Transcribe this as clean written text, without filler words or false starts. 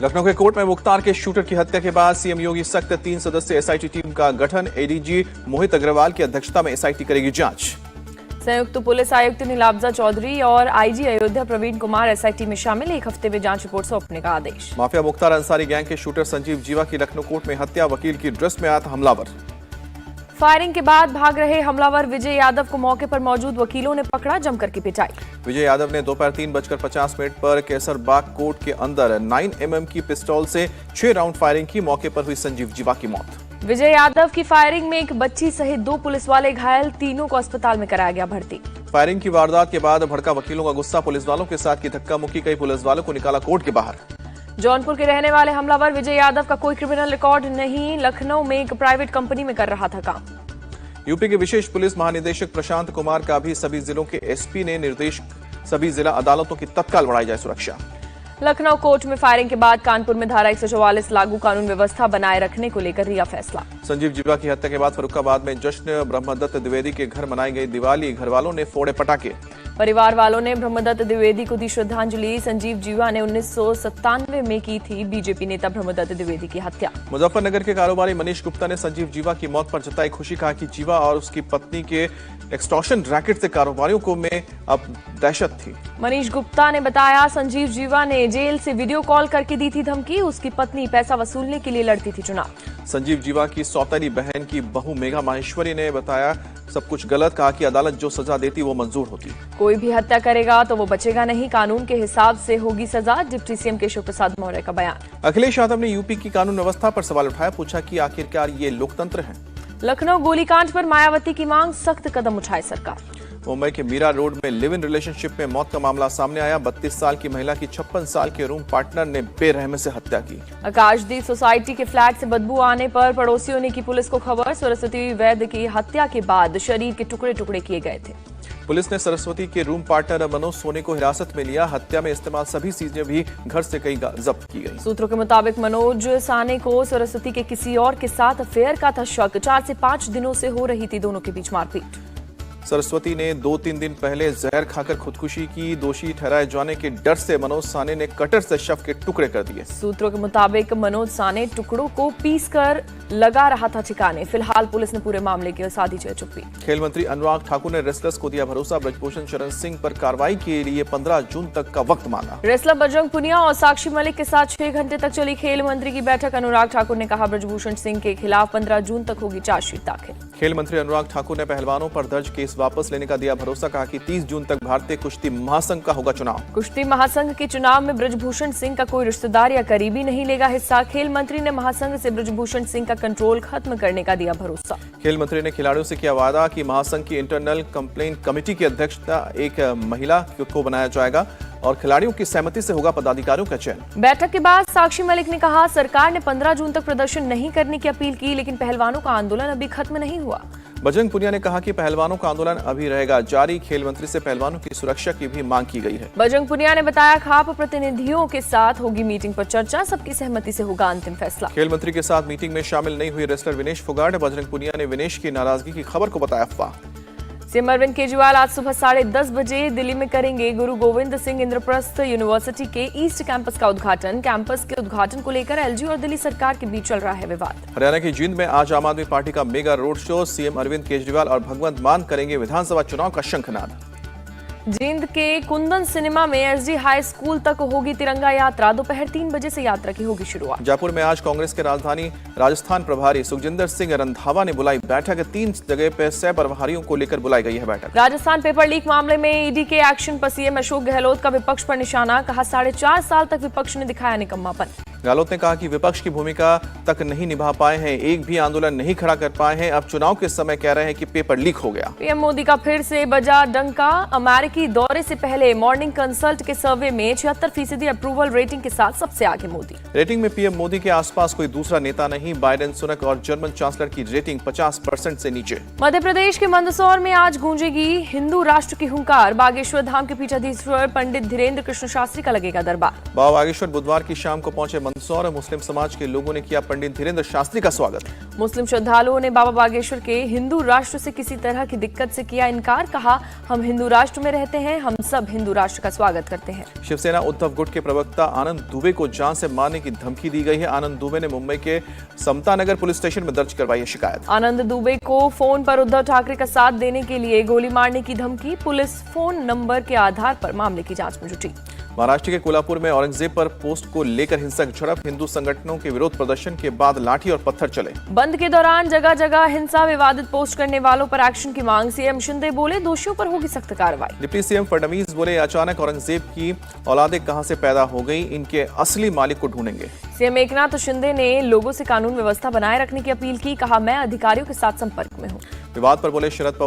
लखनऊ के कोर्ट में मुख्तार के शूटर की हत्या के बाद सीएम योगी सख्त 3 सदस्यीय एसआईटी टीम का गठन। एडीजी मोहित अग्रवाल की अध्यक्षता में एसआईटी करेगी जांच। संयुक्त पुलिस आयुक्त नीलाब्जा चौधरी और आईजी अयोध्या प्रवीण कुमार एसआईटी में शामिल। 1 हफ्ते में जांच रिपोर्ट सौंपने का आदेश। माफिया मुख्तार अंसारी गैंग के शूटर संजीव जीवा की लखनऊ कोर्ट में हत्या। वकील की ड्रेस में आया था हमलावर। फायरिंग के बाद भाग रहे हमलावर विजय यादव को मौके पर मौजूद वकीलों ने पकड़ा, जमकर की पिटाई। विजय यादव ने दोपहर 3:50 पर केसरबाग कोर्ट के अंदर 9mm की पिस्तौल से 6 राउंड फायरिंग की। मौके पर हुई संजीव जीवा की मौत। विजय यादव की फायरिंग में एक बच्ची सहित 2 पुलिस वाले घायल, तीनों को अस्पताल में कराया गया भर्ती। फायरिंग की वारदात के बाद भड़का वकीलों का गुस्सा। पुलिस वालों के साथ की धक्का मुक्की। कई पुलिस वालों को निकाला कोर्ट के बाहर। जौनपुर के रहने वाले हमलावर विजय यादव का कोई क्रिमिनल रिकॉर्ड नहीं, लखनऊ में एक प्राइवेट कंपनी में कर रहा था काम। यूपी के विशेष पुलिस महानिदेशक प्रशांत कुमार का भी सभी जिलों के एसपी ने निर्देश, सभी जिला अदालतों की तत्काल बढ़ाई जाए सुरक्षा। लखनऊ कोर्ट में फायरिंग के बाद कानपुर में धारा 144 लागू कानून व्यवस्था बनाए रखने को लेकर लिया फैसला। संजीव जीवा की हत्या के बाद फर्रुखाबाद में जश्न। ब्रह्मदत्त द्विवेदी के घर मनाई गई दिवाली। घर वालों ने फोड़े पटाखे। परिवार वालों ने ब्रह्मदत्त द्विवेदी को दी श्रद्धांजलि। संजीव जीवा ने 1997 में की थी बीजेपी नेता ब्रह्मदत्त द्विवेदी की हत्या। मुजफ्फरनगर के कारोबारी मनीष गुप्ता ने संजीव जीवा की मौत पर जताई खुशी। कहा कि जीवा और उसकी पत्नी के एक्सटॉर्शन रैकेट से कारोबारियों को में अब दहशत थी। मनीष गुप्ता ने बताया, संजीव जीवा ने जेल से वीडियो कॉल करके दी थी धमकी। उसकी पत्नी पैसा वसूलने के लिए लड़ती थी चुनाव। संजीव जीवा की सौतेली बहन की बहू मेघा माहेश्वरी ने बताया सब कुछ गलत। कहा कि अदालत जो सजा देती वो मंजूर होती। कोई भी हत्या करेगा तो वो बचेगा नहीं, कानून के हिसाब से होगी सजा। डिप्टी सीएम केशव प्रसाद मौर्य का बयान। अखिलेश यादव ने यूपी की कानून व्यवस्था पर सवाल उठाया। पूछा कि आखिरकार ये लोकतंत्र है। लखनऊ गोलीकांड पर मायावती की मांग, सख्त कदम उठाए सरकार। मुंबई के मीरा रोड में लिव इन रिलेशनशिप में मौत का मामला सामने आया। 32 साल की महिला की 56 साल के रूम पार्टनर ने बेरहमी से हत्या की। आकाशदीप सोसाइटी के फ्लैट से बदबू आने पर पड़ोसियों ने की पुलिस को खबर। सरस्वती वैद्य की हत्या के बाद शरीर के टुकड़े टुकड़े किए गए थे। पुलिस ने सरस्वती के रूम पार्टनर मनोज सोनी को हिरासत में लिया। हत्या में इस्तेमाल सभी चीजें भी घर से कई जब्त की गई। सूत्रों के मुताबिक मनोज साने को सरस्वती के किसी और के साथ अफेयर का था शक। 4 से 5 दिनों से हो रही थी दोनों के बीच मारपीट। सरस्वती ने 2-3 दिन पहले जहर खाकर खुदकुशी की। दोषी ठहराए जाने के डर से मनोज साने ने कटर से शव के टुकड़े कर दिए। सूत्रों के मुताबिक मनोज साने टुकड़ों को पीसकर लगा रहा था ठिकाने। फिलहाल पुलिस ने पूरे मामले की साधी है चुप्पी। खेल मंत्री अनुराग ठाकुर ने रेसलर्स को दिया भरोसा। ब्रजभूषण शरण सिंह पर कार्रवाई के लिए 15 जून तक का वक्त मांगा। रेसलर बजरंग पुनिया और साक्षी मलिक के साथ 6 घंटे तक चली खेल मंत्री की बैठक। अनुराग ठाकुर ने कहा ब्रजभूषण सिंह के खिलाफ 15 जून तक होगी चार्जशीट दाखिल। खेल मंत्री अनुराग ठाकुर ने पहलवानों पर दर्ज केस वापस लेने का दिया भरोसा। कहा कि 30 जून तक भारतीय कुश्ती महासंघ का होगा चुनाव। कुश्ती महासंघ के चुनाव में ब्रजभूषण सिंह का कोई रिश्तेदार या करीबी नहीं लेगा हिस्सा। खेल मंत्री ने महासंघ से ब्रजभूषण सिंह का कंट्रोल खत्म करने का दिया भरोसा। खेल मंत्री ने खिलाड़ियों से किया वादा कि महासंघ की इंटरनल कंप्लेंट कमेटी की अध्यक्षता एक महिला को बनाया जाएगा और खिलाड़ियों की सहमति से होगा पदाधिकारियों का चयन। बैठक के बाद साक्षी मलिक ने कहा, सरकार ने 15 जून तक प्रदर्शन नहीं करने की अपील की, लेकिन पहलवानों का आंदोलन अभी खत्म नहीं हुआ। बजरंग पुनिया ने कहा कि पहलवानों का आंदोलन अभी रहेगा जारी। खेल मंत्री से पहलवानों की सुरक्षा की भी मांग की गई है। बजरंग पुनिया ने बताया, खाप प्रतिनिधियों के साथ होगी मीटिंग पर चर्चा। सबकी सहमति से होगा अंतिम फैसला। खेल मंत्री के साथ मीटिंग में शामिल नहीं हुई रेसलर विनेश फोगाट। बजरंग पुनिया ने विनेश की नाराजगी की खबर को बताया अफवाह। सीएम अरविंद केजरीवाल आज सुबह 10:30 बजे दिल्ली में करेंगे गुरु गोविंद सिंह इंद्रप्रस्थ यूनिवर्सिटी के ईस्ट कैंपस का उद्घाटन। कैंपस के उद्घाटन को लेकर एलजी और दिल्ली सरकार के बीच चल रहा है विवाद। हरियाणा की जींद में आज आम आदमी पार्टी का mega road show. CM Arvind Kejriwal और भगवंत मान करेंगे विधानसभा चुनाव का शंखनाद। जींद के कुंदन सिनेमा में एसडी हाई स्कूल तक होगी तिरंगा यात्रा। दोपहर 3 बजे से यात्रा की होगी शुरुआत। जयपुर में आज कांग्रेस के राजधानी राजस्थान प्रभारी सुखजिंदर सिंह रंधावा ने बुलाई बैठक। 3 जगह पर 6 प्रभारियों को लेकर बुलाई गई है बैठक। राजस्थान पेपर लीक मामले में ईडी के एक्शन पर सीएम अशोक गहलोत का विपक्ष पर निशाना। कहा, 4.5 साल तक विपक्ष ने दिखाया निकम्मापन। गहलोत ने कहा कि विपक्ष की भूमिका तक नहीं निभा पाए हैं, एक भी आंदोलन नहीं खड़ा कर पाए हैं। अब चुनाव के समय कह रहे हैं कि पेपर लीक हो गया। पीएम मोदी का फिर से बजा डंका। अमेरिकी दौरे से पहले मॉर्निंग कंसल्ट के सर्वे में 76% अप्रूवल रेटिंग के साथ सबसे आगे मोदी। रेटिंग में पीएम मोदी के आसपास कोई दूसरा नेता नहीं। बाइडेन, सुनक और जर्मन चांसलर की रेटिंग 50% से नीचे। मध्य प्रदेश के मंदसौर में आज गूंजेगी हिंदू राष्ट्र की हुंकार। बागेश्वर धाम के पीठाधीश्वर पंडित धीरेन्द्र कृष्ण शास्त्री का लगेगा दरबार। बाबा बागेश्वर बुधवार की शाम को पहुंचे मंदसौर। मुस्लिम समाज के लोगों ने किया पंडित धीरेन्द्र शास्त्री का स्वागत। मुस्लिम श्रद्धालुओं ने बाबा बागेश्वर के हिंदू राष्ट्र से किसी तरह की दिक्कत से किया इनकार। कहा, हम हिंदू राष्ट्र में रहते हैं, हम सब हिंदू राष्ट्र का स्वागत करते हैं। शिवसेना उद्धव गुट के प्रवक्ता आनंद दुबे को जान से मारने की की धमकी दी गई है। आनंद दुबे ने मुंबई के समता नगर पुलिस स्टेशन में दर्ज करवाई है शिकायत। आनंद दुबे को फोन पर उद्धव ठाकरे का साथ देने के लिए गोली मारने की धमकी, पुलिस फोन नंबर के आधार पर मामले की जांच में जुटी। महाराष्ट्र के कोल्हापुर में औरंगजेब पर पोस्ट को लेकर हिंसक झड़प, हिंदू संगठनों के विरोध प्रदर्शन के बाद लाठी और पत्थर चले। बंद के दौरान जगह जगह हिंसा, विवादित पोस्ट करने वालों पर एक्शन की मांग। सीएम शिंदे बोले दोषियों पर होगी सख्त कार्रवाई। डिप्टी सीएम फडणवीस बोले अचानक औरंगजेब की औलादें कहां से पैदा हो गई, इनके असली मालिक को ढूंढेंगे। सीएम एकनाथ शिंदे ने लोगों से कानून व्यवस्था बनाए रखने की अपील की, कहा मैं अधिकारियों के साथ संपर्क में हूं। विवाद पर बोले शरद पवार